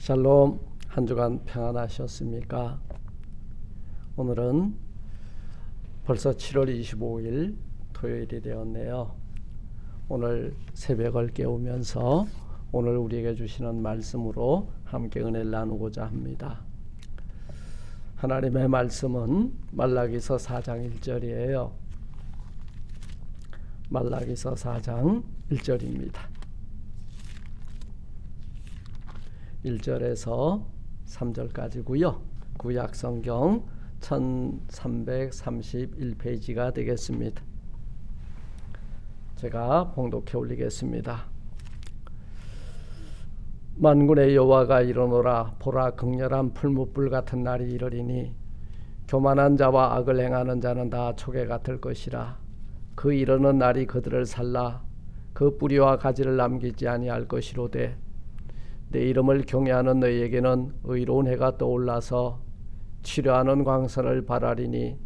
샬롬, 한 주간 평안하셨습니까? 오늘은 벌써 7월 25일 토요일이 되었네요. 오늘 새벽을 깨우면서 오늘 우리에게 주시는 말씀으로 함께 은혜를 나누고자 합니다. 하나님의 말씀은 말라기서 4장 1절이에요. 말라기서 4장 1절입니다. 1절에서 3절까지고요. 구약성경 1331페이지가 되겠습니다. 제가 봉독해 올리겠습니다. 만군의 여호와가 이르노라. 보라, 극렬한 풀무불 같은 날이 이르리니 교만한 자와 악을 행하는 자는 다 초계 같을 것이라. 그 이르는 날이 그들을 살라 그 뿌리와 가지를 남기지 아니할 것이로되 내 이름을 경외하는 너희에게는 의로운 해가 떠올라서 치료하는 광선을 발하리니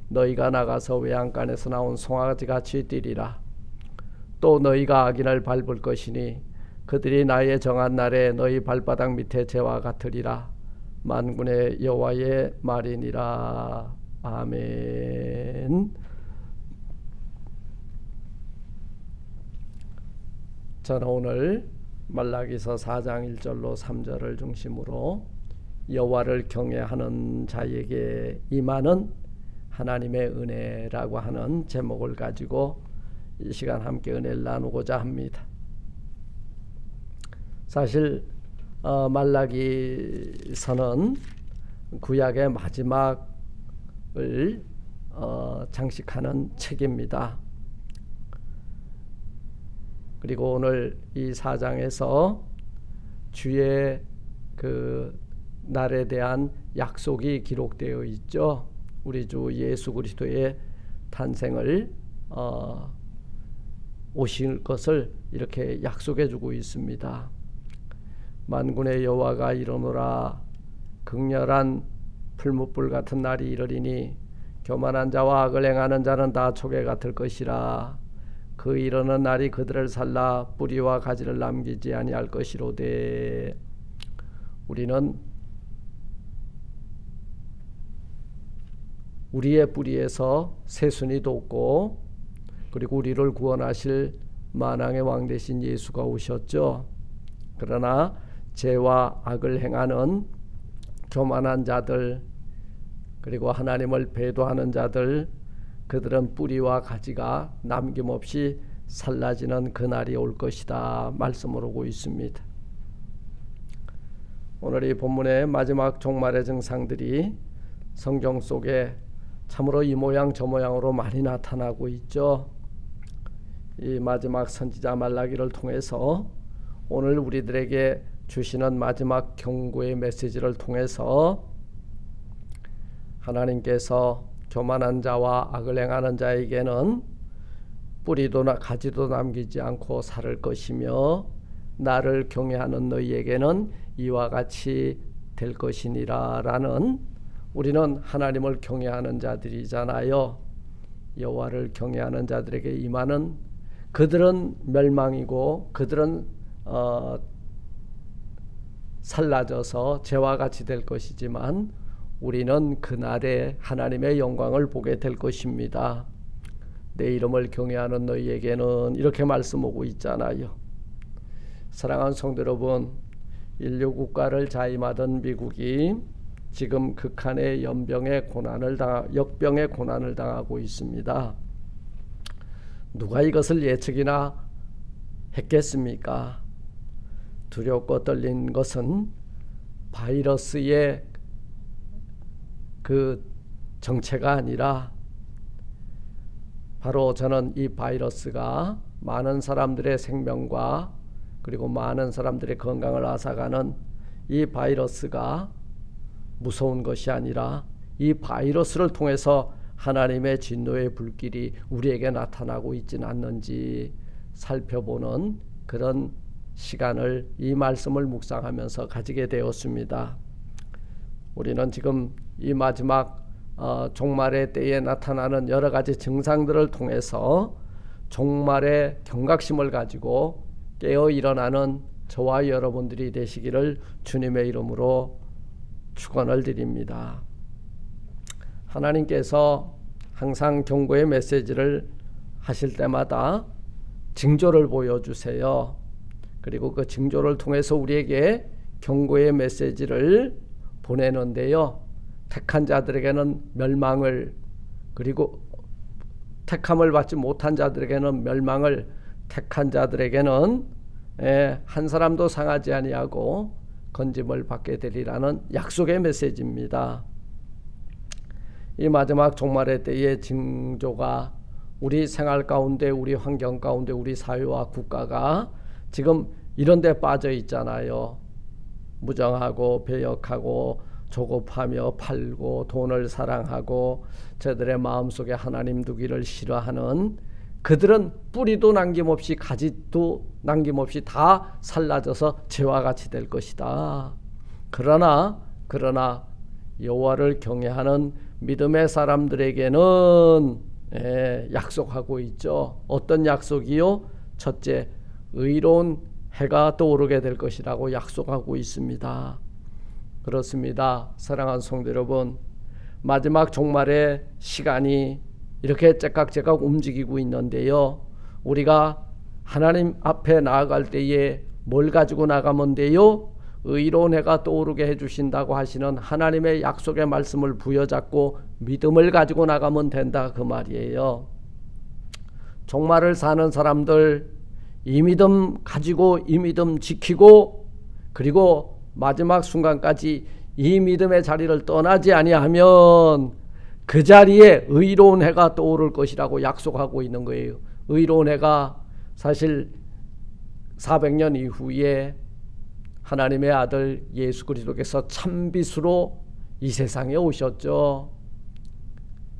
너희가 나가서 외양간에서 나온 송아지같이 뛰리라. 또 너희가 악인을 밟을 것이니 그들이 나의 정한 날에 너희 발바닥 밑에 재와 같으리라. 만군의 여호와의 말이니라. 아멘. 저는 오늘 말라기서 4장 1절로 3절을 중심으로 여호와를 경외하는 자에게 임하는 하나님의 은혜라고 하는 제목을 가지고 이 시간 함께 은혜를 나누고자 합니다. 사실 말라기서는 구약의 마지막을 장식하는 책입니다. 그리고 오늘 이 4장에서 주의 그 날에 대한 약속이 기록되어 있죠. 우리 주 예수 그리스도의 탄생을 오실 것을 이렇게 약속해 주고 있습니다. 만군의 여호와가 이르노라. 극렬한 풀무불 같은 날이 이르리니 교만한 자와 악을 행하는 자는 다 초계 같을 것이라. 그 이르는 날이 그들을 살라 뿌리와 가지를 남기지 아니할 것이로되. 우리는 우리의 뿌리에서 새순이 돋고 그리고 우리를 구원하실 만왕의 왕 되신 예수가 오셨죠. 그러나 죄와 악을 행하는 교만한 자들 그리고 하나님을 배도하는 자들, 그들은 뿌리와 가지가 남김없이 살라지는 그날이 올 것이다 말씀을 하고 있습니다. 오늘 이 본문의 마지막 종말의 증상들이 성경 속에 참으로 이 모양 저 모양으로 많이 나타나고 있죠. 이 마지막 선지자 말라기를 통해서 오늘 우리들에게 주시는 마지막 경고의 메시지를 통해서 하나님께서 교만한 자와 악을 행하는 자에게는 뿌리도 가지도 남기지 않고 살을 것이며 나를 경외하는 너희에게는 이와 같이 될 것이니라 라는, 우리는 하나님을 경외하는 자들이잖아요. 여호와를 경외하는 자들에게 임하는, 그들은 멸망이고 그들은 살라져서 죄와 같이 될 것이지만 우리는 그날에 하나님의 영광을 보게 될 것입니다. 내 이름을 경외하는 너희에게는, 이렇게 말씀하고 있잖아요. 사랑하는 성도 여러분, 인류 국가를 자임하던 미국이 지금 극한의 역병의 고난을 당하고 있습니다. 누가 이것을 예측이나 했겠습니까? 두렵고 떨린 것은 바이러스의 그 정체가 아니라 바로 저는 이 바이러스가 많은 사람들의 생명과 그리고 많은 사람들의 건강을 앗아가는 이 바이러스가 무서운 것이 아니라 이 바이러스를 통해서 하나님의 진노의 불길이 우리에게 나타나고 있지는 않는지 살펴보는 그런 시간을 이 말씀을 묵상하면서 가지게 되었습니다. 우리는 지금 이 마지막 종말의 때에 나타나는 여러 가지 증상들을 통해서 종말의 경각심을 가지고 깨어 일어나는 저와 여러분들이 되시기를 주님의 이름으로 축원을 드립니다. 하나님께서 항상 경고의 메시지를 하실 때마다 징조를 보여주세요. 그리고 그 징조를 통해서 우리에게 경고의 메시지를 보내는데요. 택한 자들에게는 멸망을, 그리고 택함을 받지 못한 자들에게는 멸망을, 택한 자들에게는 한 사람도 상하지 아니하고 건짐을 받게 되리라는 약속의 메시지입니다. 이 마지막 종말의 때의 징조가 우리 생활 가운데, 우리 환경 가운데, 우리 사회와 국가가 지금 이런 데 빠져 있잖아요. 무정하고 배역하고 조급하며 팔고 돈을 사랑하고 저들의 마음속에 하나님 두기를 싫어하는 그들은 뿌리도 남김없이 가지도 남김없이 다 살라져서 재와 같이 될 것이다. 그러나 여호와를 경외하는 믿음의 사람들에게는 약속하고 있죠. 어떤 약속이요? 첫째, 의로운 해가 떠오르게 될 것이라고 약속하고 있습니다. 그렇습니다. 사랑하는 성도 여러분, 마지막 종말의 시간이 이렇게 째깍째깍 움직이고 있는데요. 우리가 하나님 앞에 나아갈 때에 뭘 가지고 나가면 돼요? 의로운 해가 떠오르게 해주신다고 하시는 하나님의 약속의 말씀을 부여잡고 믿음을 가지고 나가면 된다, 그 말이에요. 종말을 사는 사람들, 이 믿음 가지고 이 믿음 지키고, 그리고 마지막 순간까지 이 믿음의 자리를 떠나지 아니하면 그 자리에 의로운 해가 떠오를 것이라고 약속하고 있는 거예요. 의로운 해가 사실 400년 이후에 하나님의 아들 예수 그리스도께서 참빛으로 이 세상에 오셨죠.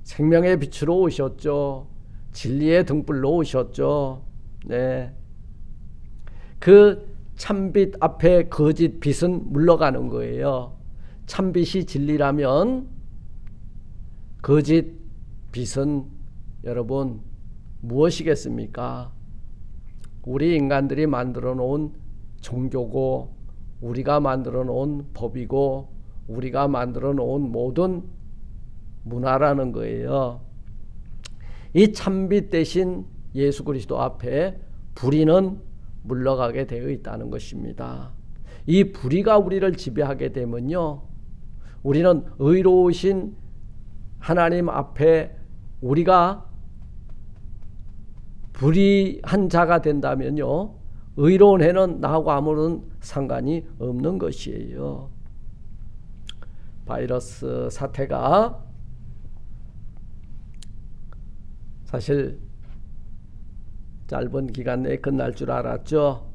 생명의 빛으로 오셨죠. 진리의 등불로 오셨죠. 네. 그 참빛 앞에 거짓 빛은 물러가는 거예요. 참빛이 진리라면 거짓 빛은 여러분 무엇이겠습니까? 우리 인간들이 만들어 놓은 종교고, 우리가 만들어 놓은 법이고, 우리가 만들어 놓은 모든 문화라는 거예요. 이 참빛 대신 예수 그리스도 앞에 불의는 물러가게 되어 있다는 것입니다. 이 불의가 우리를 지배하게 되면요, 우리는 의로우신 하나님 앞에 우리가 불의한 자가 된다면요, 의로운 해는 나하고 아무런 상관이 없는 것이에요. 바이러스 사태가 사실 짧은 기간 내에 끝날 줄 알았죠.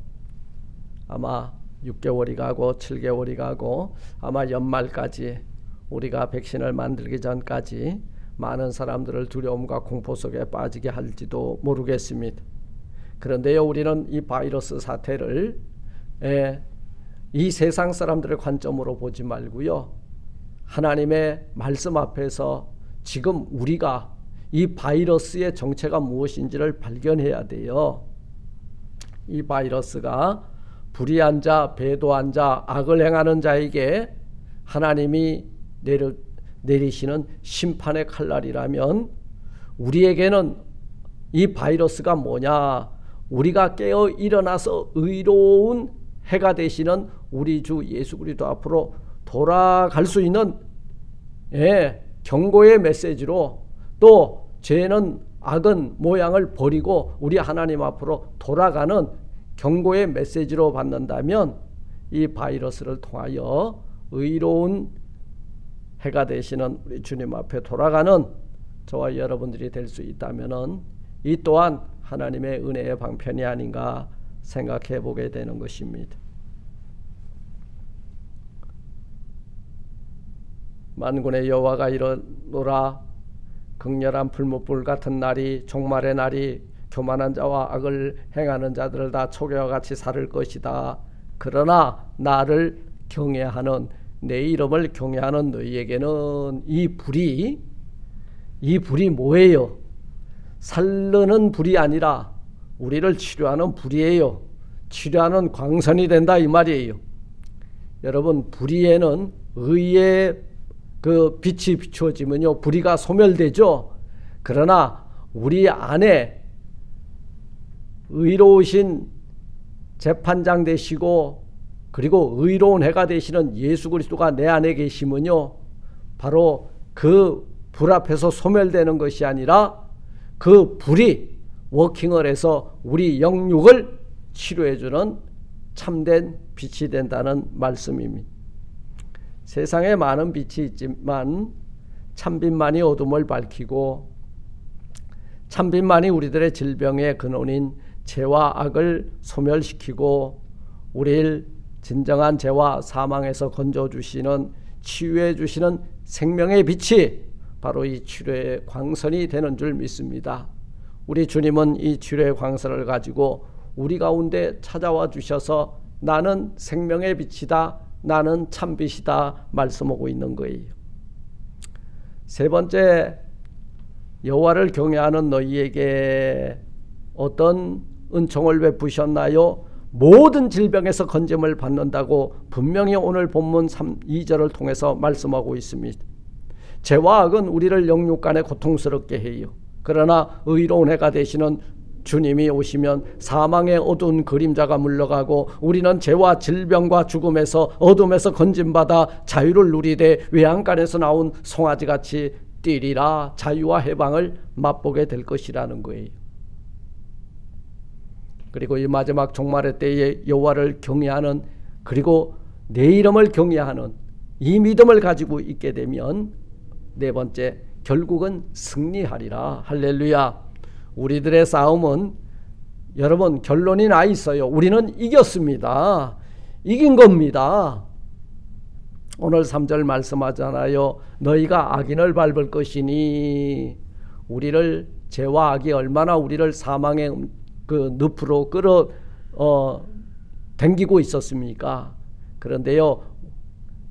아마 6개월이 가고 7개월이 가고 아마 연말까지, 우리가 백신을 만들기 전까지 많은 사람들을 두려움과 공포 속에 빠지게 할지도 모르겠습니다. 그런데요, 우리는 이 바이러스 사태를 이 세상 사람들의 관점으로 보지 말고요, 하나님의 말씀 앞에서 지금 우리가 이 바이러스의 정체가 무엇인지를 발견해야 돼요. 이 바이러스가 불의한 자, 배도한 자, 악을 행하는 자에게 하나님이 내리시는 심판의 칼날이라면, 우리에게는 이 바이러스가 뭐냐? 우리가 깨어 일어나서 의로운 해가 되시는 우리 주 예수 그리스도 앞으로 돌아갈 수 있는 경고의 메시지로, 또 죄는 악은 모양을 버리고 우리 하나님 앞으로 돌아가는 경고의 메시지로 받는다면, 이 바이러스를 통하여 의로운 해가 되시는 우리 주님 앞에 돌아가는 저와 여러분들이 될 수 있다면, 이 또한 하나님의 은혜의 방편이 아닌가 생각해 보게 되는 것입니다. 만군의 여호와가 이르노라, 극렬한 풀무불 같은 날이, 종말의 날이 교만한 자와 악을 행하는 자들을 다 초계와 같이 살을 것이다. 그러나 나를 경외하는, 내 이름을 경외하는 너희에게는 이 불이 뭐예요? 살르는 불이 아니라 우리를 치료하는 불이에요. 치료하는 광선이 된다 이 말이에요. 여러분, 불의에는 의의 그 빛이 비추어지면요, 불의가 소멸되죠. 그러나 우리 안에 의로우신 재판장 되시고 그리고 의로운 해가 되시는 예수 그리스도가 내 안에 계시면요, 바로 그 불 앞에서 소멸되는 것이 아니라 그 불이 워킹을 해서 우리 영육을 치료해주는 참된 빛이 된다는 말씀입니다. 세상에 많은 빛이 있지만 참빛만이 어둠을 밝히고 참빛만이 우리들의 질병의 근원인 죄와 악을 소멸시키고 우리를 진정한 죄와 사망에서 건져주시는, 치유해주시는 생명의 빛이 바로 이 치료의 광선이 되는 줄 믿습니다. 우리 주님은 이 치료의 광선을 가지고 우리 가운데 찾아와 주셔서 나는 생명의 빛이다, 나는 참빛이다 말씀하고 있는 거예요. 세 번째, 여호와를 경외하는 너희에게 어떤 은총을 베푸셨나요? 모든 질병에서 건짐을 받는다고 분명히 오늘 본문 2절을 통해서 말씀하고 있습니다. 죄와 악은 우리를 영육간에 고통스럽게 해요. 그러나 의로운 해가 되시는 주님이 오시면 사망의 어두운 그림자가 물러가고 우리는 죄와 질병과 죽음에서 어둠에서 건짐받아 자유를 누리되 외양간에서 나온 송아지같이 뛰리라 자유와 해방을 맛보게 될 것이라는 거예요. 그리고 이 마지막 종말의 때에 여호와를 경외하는, 그리고 내 이름을 경외하는 이 믿음을 가지고 있게 되면 네 번째, 결국은 승리하리라. 할렐루야. 우리들의 싸움은 여러분 결론이 나 있어요. 우리는 이겼습니다. 이긴 겁니다. 오늘 3절 말씀하잖아요. 너희가 악인을 밟을 것이니. 우리를, 죄와 악이 얼마나 우리를 사망의 그 늪으로 끌어 당기고 있었습니까? 그런데요,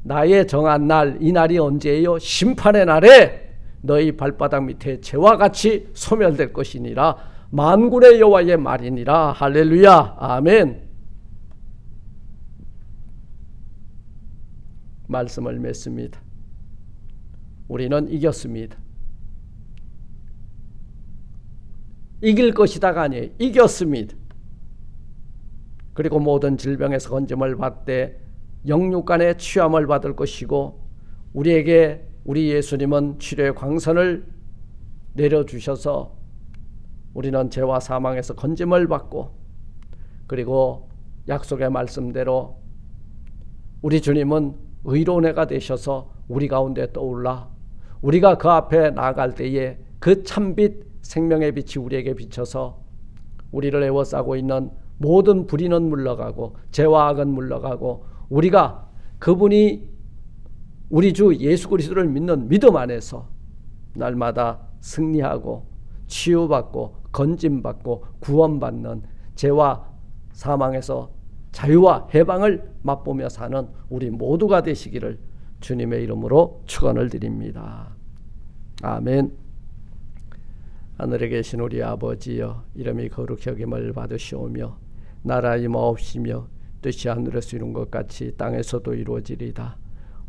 나의 정한 날, 이 날이 언제예요? 심판의 날에 너희 발바닥 밑에 죄와 같이 소멸될 것이니라. 만군의 여호와의 말이니라. 할렐루야. 아멘. 말씀을 맺습니다. 우리는 이겼습니다. 이길 것이다가 아니에요. 이겼습니다. 그리고 모든 질병에서 건짐을 받되 영육간의 취함을 받을 것이고 우리에게 우리 예수님은 치료의 광선을 내려주셔서 우리는 죄와 사망에서 건짐을 받고 그리고 약속의 말씀대로 우리 주님은 의로운 해가 되셔서 우리 가운데 떠올라 우리가 그 앞에 나아갈 때에 그 참빛 생명의 빛이 우리에게 비쳐서 우리를 에워싸고 있는 모든 불의는 물러가고 죄와 악은 물러가고 우리가 그분이 우리 주 예수 그리스도를 믿는 믿음 안에서 날마다 승리하고 치유받고 건짐받고 구원받는 죄와 사망에서 자유와 해방을 맛보며 사는 우리 모두가 되시기를 주님의 이름으로 축원을 드립니다. 아멘. 하늘에 계신 우리 아버지여, 이름이 거룩히 여김을 받으시오며 나라 임하옵시며 뜻이 하늘에서 이룬 것 같이 땅에서도 이루어지리다.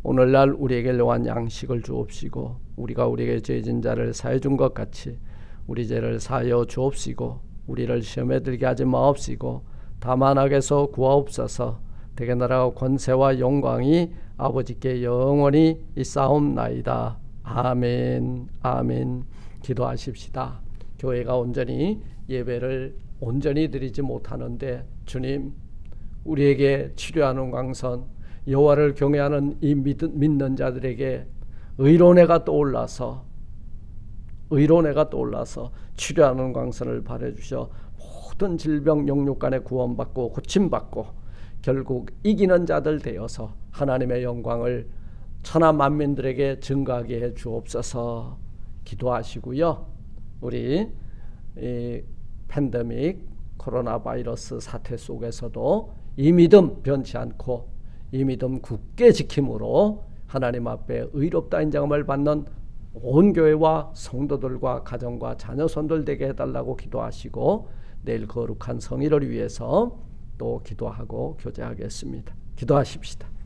오늘날 우리에게 일용할 양식을 주옵시고 우리가 우리에게 죄진 자를 사해 준 것 같이 우리 죄를 사하여 주옵시고 우리를 시험에 들게 하지 마옵시고 다만 악에서 구하옵소서. 대개 나라와 권세와 영광이 아버지께 영원히 있사옵나이다. 아멘. 아멘. 기도하십시다. 교회가 온전히 예배를 온전히 드리지 못하는데 주님, 우리에게 치료하는 광선, 여호와를 경외하는 이 믿는 자들에게 의로운 해가 떠올라서 치료하는 광선을 발해주셔 모든 질병 영육간에 구원받고 고침받고 결국 이기는 자들 되어서 하나님의 영광을 천하 만민들에게 증거하게 해 주옵소서. 기도하시고요. 우리 이 팬데믹 코로나 바이러스 사태 속에서도 이 믿음 변치 않고 이 믿음 굳게 지킴으로 하나님 앞에 의롭다 인정함을 받는 온 교회와 성도들과 가정과 자녀손들 되게 해달라고 기도하시고 내일 거룩한 성일을 위해서 또 기도하고 교제하겠습니다. 기도하십시다.